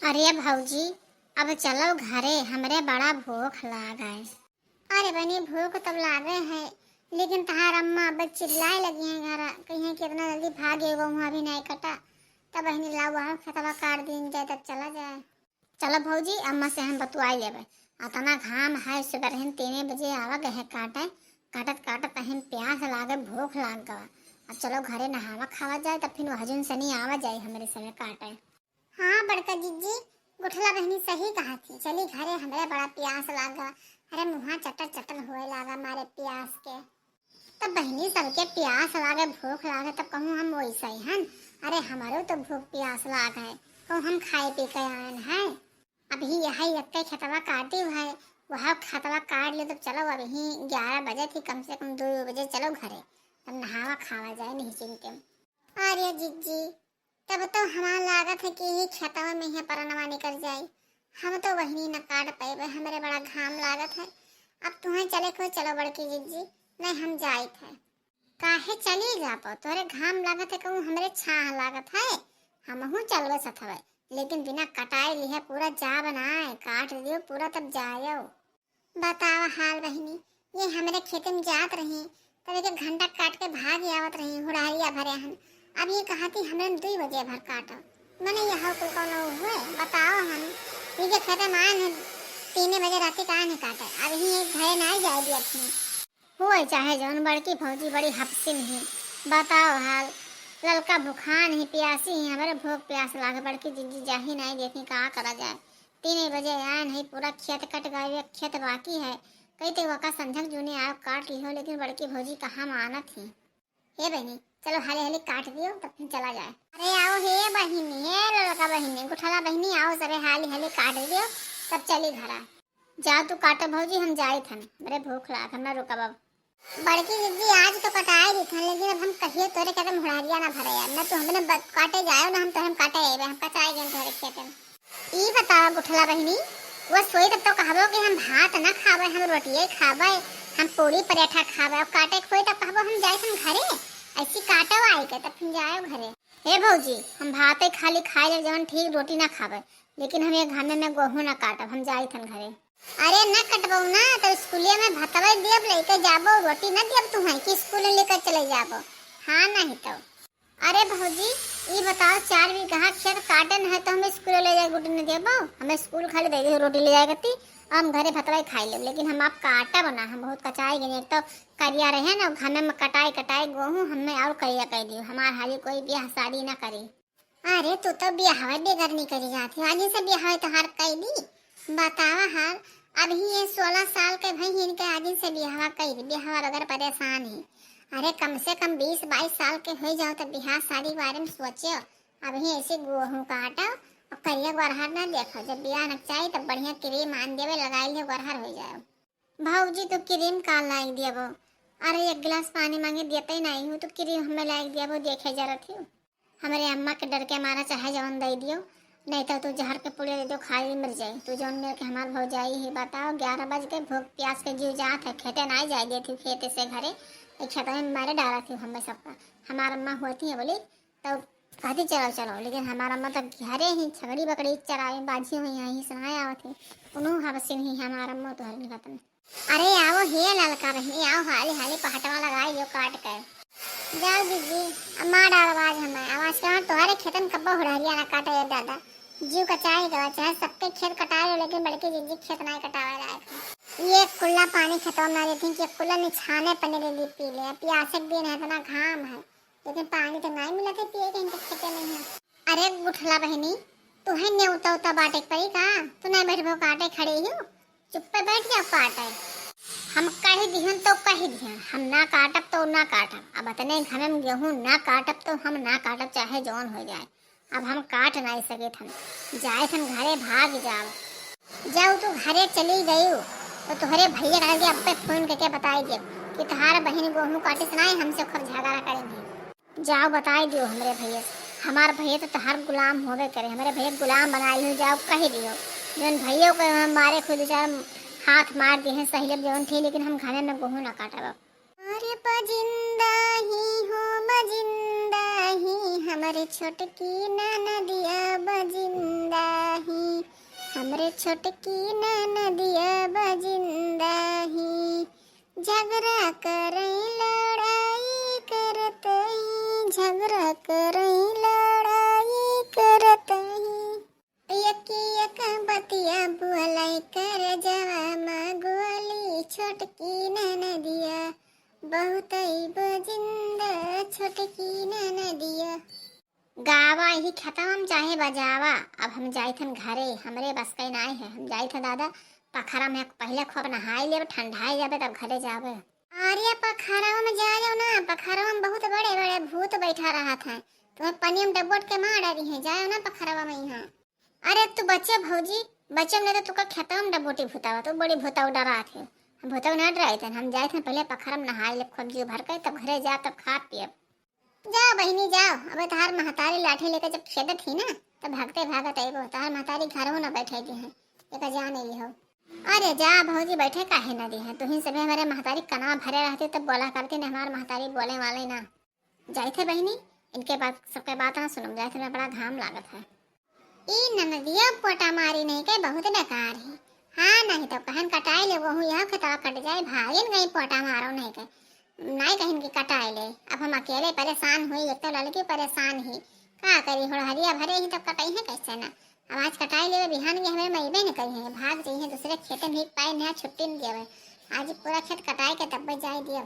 अरे भौजी, अब चलो घरे, हमरे बड़ा भूख लागे। अरे बनी भूख तब लागे है, लेकिन तहार अम्मा अब चिल्लाए लगी हैं घर कहीं कितना जल्दी भागे वो वहाँ भी नहीं कटा। तब बहनी लाओ वहाँ खेतवा काट दिन जाए तब चला जाए। चलो भौजी, अम्मा से हम बतुआई लेवे। अतना घाम है, सुबह 3 बजे आवा गए काटे, काटत काटत अहिन प्यास लागे, भूख लाग गवा। अब चलो घरे नहावा खावा जाए तब फिर हजून सनी आवा जाए हमारे समय काटे। हाँ बड़का जीजी, गुठला बहनी सही कहा थी, चली घरे, हमरे बड़ा प्यास लागा। अरे मुँहा चटर चटर होए लागा मारे प्यास के। तब बहनी सबके प्यास लागे, भूख लागे, तब कहूँ हम वैसे ही हैं। अरे हमारो तो भूख प्यास लाग है, कहूँ हम खाए पी के आए हैं। अभी यही एक खतवा काटी है, वह खतवा काट ले, तब चलो अभी 11 बजे थी, कम से कम 2 बजे चलो घरे, तब नहावा खावा जाए नहीं चिंते। अरे जीजी, तब तो हमारा लागत है कि ही खेतवा में ही परनवा निकल जाए। हम तो वही न काट पाए, हमारे बड़ा घाम लागत है। अब तुम्हें चले को चलो बड़की जीजी, नहीं हम जाए थे। काहे चली जा पो, तोरे घाम लागत है कहूँ हमरे छाह लागत है। हमहू चलवे सथवे, लेकिन बिना कटाए लिहे पूरा जा बनाए, काट दियो पूरा तब जायो। बतावा हाल बहनी, ये हमारे खेत में जात रही, तब एक घंटा काट के भाग आवत रही, हुड़ारिया भरे हन। अब ये कहा थी हमने 2 बजे भर काटो, मैंने यह को कौन हुए बताओ। हम ये खेत में आए 3 बजे रात का नहीं काटे, अब ही घरे ना जाएगी अपनी हुए चाहे जौन बड़की फौजी बड़ी हफ्सी नहीं। बताओ हाल, ललका भूखान ही प्यासी ही, हमारे भूख प्यास लागे, बड़की जीजी जाही नहीं देखी कहाँ करा जाए। 3 बजे आए नहीं, पूरा खेत कट गए, खेत बाकी है, कहते वका संझक जूने आओ काट लियो, लेकिन बड़की भौजी कहाँ माना थी। हे बहनी चलो हाले हाले काट दियो तब फिर चला जाए। अरे आओ हे बहनी, हे लड़का बहनी, गुठला बहनी आओ सरे हाले हाले काट दियो तब चली घरा। जा तू काटो भौजी, हम जाए थन, बड़े भूख लाग हम ना रुका बाब। बड़की दीदी आज तो कटाए दी थन, लेकिन अब हम कहिए तोरे कदम हुड़ारिया ना भरे यार, ना तो हमने काटे जाए ना, हम तो हम काटे आए, हम कटाए गए तोरे खेत में। ई बताओ गुठला बहनी, वो सोई तब तो कहबो कि हम भात ना खावे, हम रोटिए खावे, हम पूरी पराठा खावे, और काटे खोई तब कहबो हम जाए थन घरे, ऐसी काटो आई के तब फिर जाए घरे। हे भौजी, हम भाते खाली खाए ले जवन ठीक, रोटी ना खावे, लेकिन हम ये खाने में गेहूं ना काटब, हम जाए थन घरे। अरे न कटबो ना तो स्कूलिया में भातवा देब लेके जाबो, रोटी ना देब तुम्हें कि स्कूल लेकर चले जाबो। हाँ नहीं तो। अरे भौजी ये बताओ, 4 बीघा खेत काटन है तो हमें स्कूल ले जाए रोटी नहीं देबो, हमें स्कूल खाली दे दे रोटी ले जाए करती, हम घरे भतवा खाई ले, लेकिन हम आप काटा बना, हम बहुत कचाई गए, एक तो करिया रहे ना घर में कटाई कटाई गेहूं हमें और करिया कर दियो, हमार हाली कोई ब्याह शादी ना करी। अरे तू तो ब्याह बेगर नहीं करी जाती, आज से ब्याह तो हार कर दी। बतावा हाल, अभी ये 16 साल के भाई इनके आज से ब्याह कर, ब्याह अगर परेशान है। अरे कम से कम 20-22 साल के हो जाओ तो ब्याह शादी के बारे में सोचो। अभी ऐसे गेहूं काटो और करिया गरहर ना देखो, जब ब्याह न चाहिए तब बढ़िया क्रीम आन देवे, लगाई ले गरहर हो जाओ। भाऊजी तो क्रीम का लाइक दिया वो, अरे 1 गिलास पानी मांगे देते ही नहीं हूँ, तो क्रीम हमें लाइक दिया वो, देखे जरा थी हमारे अम्मा के डर के मारा चाहे जवन दे दियो, नहीं तो तू जहर के पुड़िया दे दो खाई मर जाए, तू जौन मेरे के हमार भौजाई ही। बताओ 11 बज के भूख प्यास के जीव जात है, खेते ना जाए देती खेते से घरे, खेत में मारे डाला थी हमें सबका। हमारा अम्मा होती है बोली तो कहती चलो चलो, लेकिन हमारा अम्मा तो घरे ही छगड़ी बकड़ी चराए बाजी हुई यहीं सुनाए आवा थी, उन्होंने हवसी नहीं हमारा अम्मा तो हर खत्म। अरे आओ हे ललका बहनी, आओ हाली हाली पहटवा लगाई जो काट कर जाओ दीदी। अम्मा डाल आवाज, हमें आवाज कहाँ तुम्हारे खेतन कब्बो हुड़ारिया ना काटे ये दादा, जीव कचाई गवा, चाहे सबके खेत कटाए, लेकिन बड़की दीदी खेत नहीं कटावे लायक। ये कुल्ला पानी खेतों में देती कि कुल्ला निछाने पने दीदी पी ले, प्यासक दिन है इतना घाम है, लेकिन पानी तो नहीं मिला थे पिए के, इनके खेते नहीं है। अरे गुठला बहनी, तुम्हें न्योता उता बाटे पड़ी का, तू नहीं बैठ भो काटे खड़ी हो, चुप पे बैठ जाओ काटे। हम कही दिहन तो कही दिहन, हम ना काटब तो ना काटब, अब इतने घर में गेहूं ना काटब तो हम ना काटब चाहे जौन हो जाए, अब हम काट नहीं सके थन, जाए थन घरे भाग जाओ। जाओ तू घरे चली गई तो तुम्हारे भैया के अब पे फोन करके बताई दे कि तुम्हारा बहन गेहूं काटे से नहीं हमसे खूब झगड़ा करेंगे। जाओ बताई दियो हमारे भैया, हमारे भैया तो तुम्हार गुलाम होवे करे, हमारे भैया गुलाम बना लो, जाओ कही दियो जौन भैया को हमारे खुद हाथ मार दिए हैं सही जौन थी, लेकिन हम खाने में गेहूं ना काटब। अरे बजिंदा ही हो बजिंदा ही, हमारे छोटकी ननदिया बजिंदा ही। हमरे छोटकी नदिया बजिंदा ही झगड़ा करई लड़ाई करत ही झगड़ा करई लड़ाई करत ही यकी यक बतिया बुलाई कर जवा मगोली छोटकी नदिया बहुत ही बजिंदा छोटकी नदिया। गावा ही खत्म चाहे बजावा, अब हम जाई थन घरे, हमरे बस कहीं नहीं है। हम जाई थे दादा पखरा में पहले खूब नहाई ले ठंडाई जाबे तब घरे जाबे। अरे पखरा में जा जाओ ना, पखरा में बहुत बड़े बड़े भूत बैठा रहा था, तुम्हें पनी में डबोट के मार डाली है, जाओ ना पखरा में यहाँ। अरे तू बच्चे भौजी बच्चे में तो तुका खत्म डबोटी भूतावा, तो बड़ी भूता डरा थे। हम भूता न डराए थे, हम जाए थे पहले पखरा में नहाई ले खूब जी भर के तब घरे जा तब खा पिए। जाओ बहनी जाओ, अब तार महतारी लाठी लेकर जब खेदत थी ना तब भागते भागत आइबो, तार महतारी घर हो ना बैठे दी है, एक जा नहीं ली हो। अरे जा भौजी बैठे काहे ना दी है, तुही सब हमारे महतारी कना भरे रहते तब बोला करते न, हमारे महतारी बोले वाले ना। जाए थे बहनी इनके बात सबके बात ना सुनो, जाए थे मैं बड़ा घाम लागत है। ई ननदिया पोटा मारी नहीं के बहुत बेकार है। हाँ नहीं तो कहन कटाई ले वो यहाँ खतरा कट जाए, भागिन गई पोटा मारो नहीं के नहीं कहीं की कटाई ले। अब हम अकेले परेशान हुई, एक तो लड़की परेशान ही का करी, हरिया भरे ही तब कटाई है कैसे ना। अब आज कटाई ले बिहान के हमें मईबे न करी है, भाग जाइए दूसरे खेत में पाए नया छुट्टी नहीं दिया। आज पूरा खेत कटाई के तब जाए दिया।